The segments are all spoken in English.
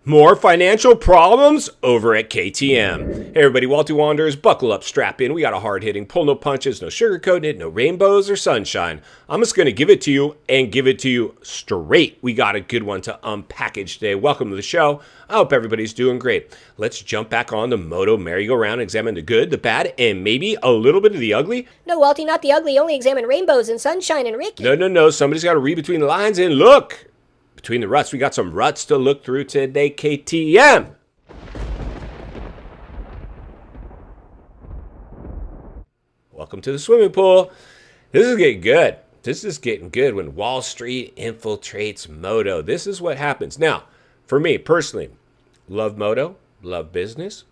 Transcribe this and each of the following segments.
More financial problems over at KTM. Hey everybody, Walty Wanderers, buckle up, strap in. We got a hard-hitting, pull no punches, no sugarcoating it, no rainbows or sunshine. I'm just going to give it to you and give it to you straight. We got a good one to unpackage today. Welcome to the show. I hope everybody's doing great. Let's jump back on the Moto merry-go-round, examine the good, the bad, and maybe a little bit of the ugly. No, Walty, not the ugly. Only examine rainbows and sunshine and Ricky. No. Somebody's got to read between the lines and look. Between the ruts, we got some ruts to look through today, KTM. Welcome to the swimming pool. This is getting good. This is getting good when Wall Street infiltrates Moto. This is what happens. Now, for me personally, love Moto, love business,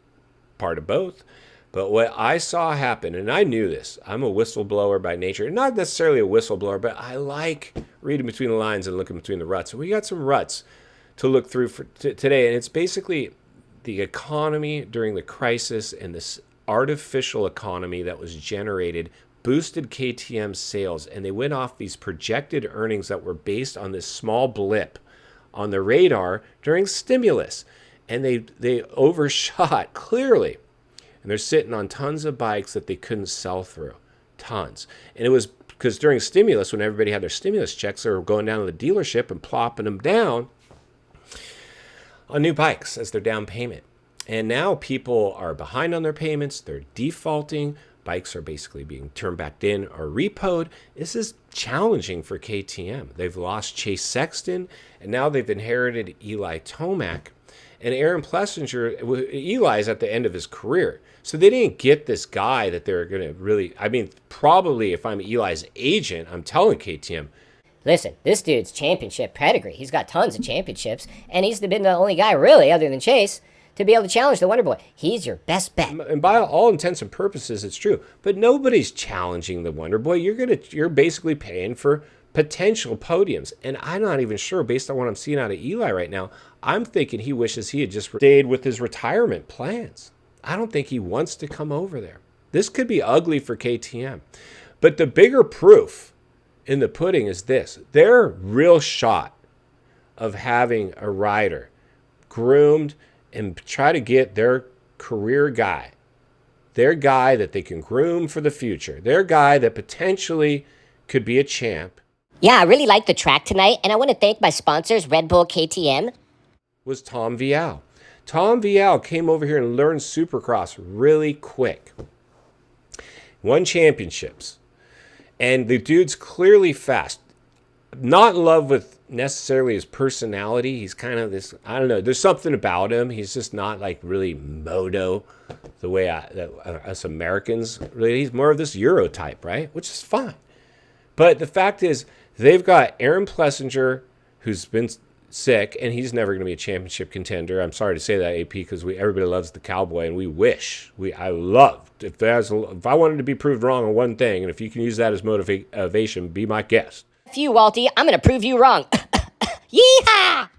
part of both. But what I saw happen, and I knew this, I'm a whistleblower by nature. Not necessarily a whistleblower, but I like reading between the lines and looking between the ruts. So we got some ruts to look through for today, and it's basically the economy during the crisis and this artificial economy that was generated boosted KTM sales, and they went off these projected earnings that were based on this small blip on the radar during stimulus, and they overshot clearly. And they're sitting on tons of bikes that they couldn't sell through. Tons. And it was because during stimulus, when everybody had their stimulus checks, they were going down to the dealership and plopping them down on new bikes as their down payment. And now people are behind on their payments. They're defaulting. Bikes are basically being turned back in or repoed. This is challenging for KTM. They've lost Chase Sexton, and now they've inherited Eli Tomac. And Aaron Plessinger, Eli's at the end of his career. So they didn't get this guy that they're going to really, probably if I'm Eli's agent, I'm telling KTM. Listen, this dude's championship pedigree. He's got tons of championships, and he's been the only guy, really, other than Chase, to be able to challenge the Wonder Boy. He's your best bet. And by all intents and purposes, it's true. But nobody's challenging the Wonder Boy. You're basically paying for potential podiums. And I'm not even sure, based on what I'm seeing out of Eli right now, I'm thinking he wishes he had just stayed with his retirement plans. I don't think he wants to come over there. This could be ugly for KTM. But the bigger proof in the pudding is this. Their real shot of having a rider groomed and try to get their career guy, their guy that they can groom for the future, their guy that potentially could be a champ. Yeah, I really like the track tonight, and I want to thank my sponsors, Red Bull, KTM. Was Tom Vial. Tom Vial came over here and learned Supercross really quick. Won championships. And the dude's clearly fast. Not in love with necessarily his personality. He's kind of this, I don't know, there's something about him. He's just not like really moto the way us Americans, really. He's more of this Euro type, right? Which is fine. But the fact is, they've got Aaron Plessinger, who's been sick, and he's never going to be a championship contender. I'm sorry to say that, AP, because everybody loves the cowboy, and I love, if I wanted to be proved wrong on one thing, and if you can use that as motivation, be my guest. F you, Walty, I'm going to prove you wrong. Yeehaw!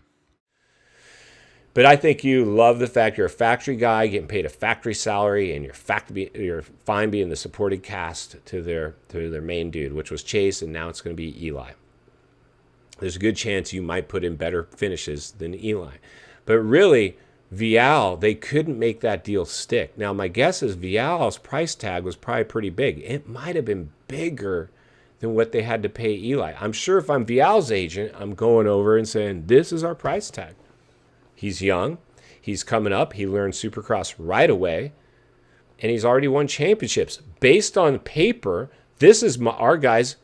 But I think you love the fact you're a factory guy, getting paid a factory salary, and you're fine being the supporting cast to their main dude, which was Chase, and now it's going to be Eli. There's a good chance you might put in better finishes than Eli. But really, Vial, they couldn't make that deal stick. Now, my guess is Vial's price tag was probably pretty big. It might have been bigger than what they had to pay Eli. I'm sure if I'm Vial's agent, I'm going over and saying, this is our price tag. He's young. He's coming up. He learned Supercross right away. And he's already won championships. Based on paper, this is our guy's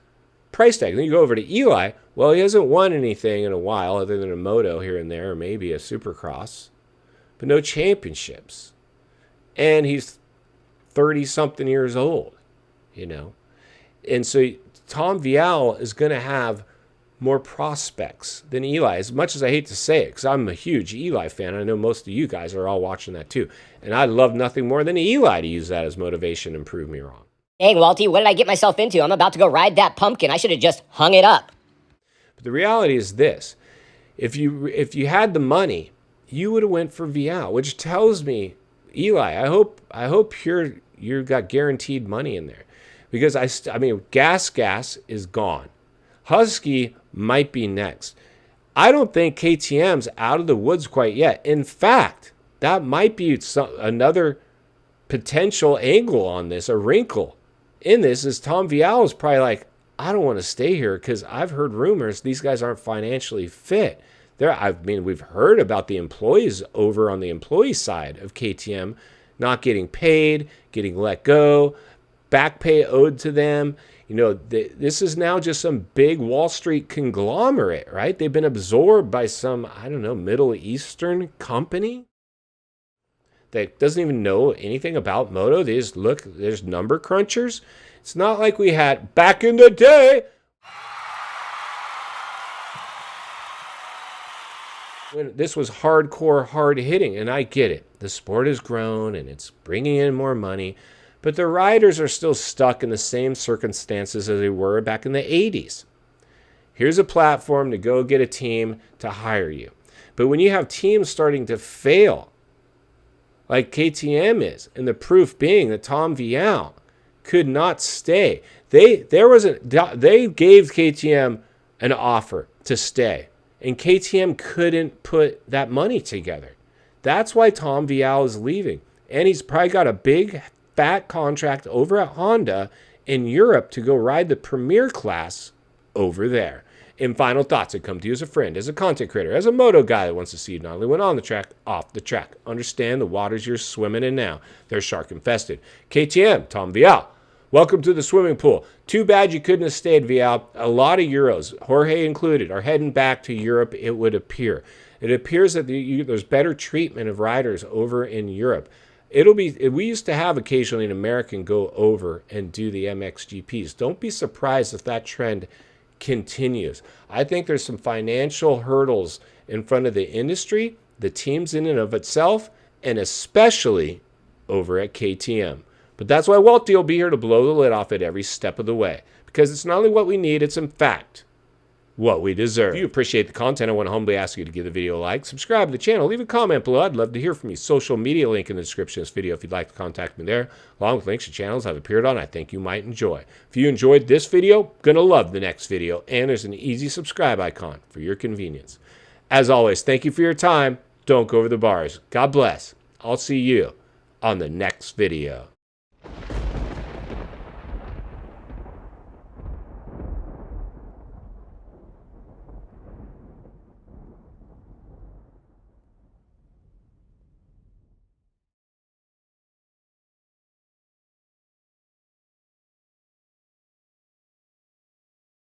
price tag. Then you go over to Eli. Well, he hasn't won anything in a while other than a moto here and there, or maybe a Supercross. But no championships. And he's 30-something years old, you know. And so Tom Vial is going to have more prospects than Eli, as much as I hate to say it, because I'm a huge Eli fan. I know most of you guys are all watching that too. And I'd love nothing more than Eli to use that as motivation and prove me wrong. Hey, Walty, what did I get myself into? I'm about to go ride that pumpkin. I should have just hung it up. But the reality is this. If you had the money, you would have went for Vial, which tells me, Eli, I hope you got guaranteed money in there. Because Gas is gone. Husky might be next. I don't think KTM's out of the woods quite yet. In fact, that might be another potential angle on this, a wrinkle in this, is Tom Vial is probably like, I don't want to stay here because I've heard rumors these guys aren't financially fit. We've heard about the employees over on the employee side of KTM not getting paid, getting let go, back pay owed to them. This is now just some big Wall Street conglomerate, right? They've been absorbed by some, I don't know, Middle Eastern company that doesn't even know anything about moto. They just look, there's number crunchers. It's not like we had back in the day when this was hardcore, hard hitting. And I get it. The sport has grown and it's bringing in more money, but the riders are still stuck in the same circumstances as they were back in the 80s. Here's a platform to go get a team to hire you. But when you have teams starting to fail, like KTM is, and the proof being that Tom Vial could not stay. They gave KTM an offer to stay, and KTM couldn't put that money together. That's why Tom Vial is leaving. And he's probably got a big, fat contract over at Honda in Europe to go ride the Premier class over there. In final thoughts, I come to you as a friend, as a content creator, as a moto guy that wants to see you not only win on the track, off the track. Understand the waters you're swimming in now. They're shark infested. KTM, Tom Vial, welcome to the swimming pool. Too bad you couldn't have stayed, Vial. A lot of Euros, Jorge included, are heading back to Europe, it would appear. It appears that there's better treatment of riders over in Europe. We used to have occasionally an American go over and do the MXGPs. Don't be surprised if that trend continues. I think there's some financial hurdles in front of the industry, the teams in and of itself, and especially over at KTM. But that's why Walty will be here to blow the lid off it every step of the way, because it's not only what we need, it's in fact what we deserve. If you appreciate the content, I want to humbly ask you to give the video a like, subscribe to the channel, leave a comment below. I'd love to hear from you. Social media link in the description of this video if you'd like to contact me there, along with links to channels I've appeared on I think you might enjoy. If you enjoyed this video, gonna love the next video, and there's an easy subscribe icon for your convenience. As always, thank you for your time. Don't go over the bars. God bless. I'll see you on the next video.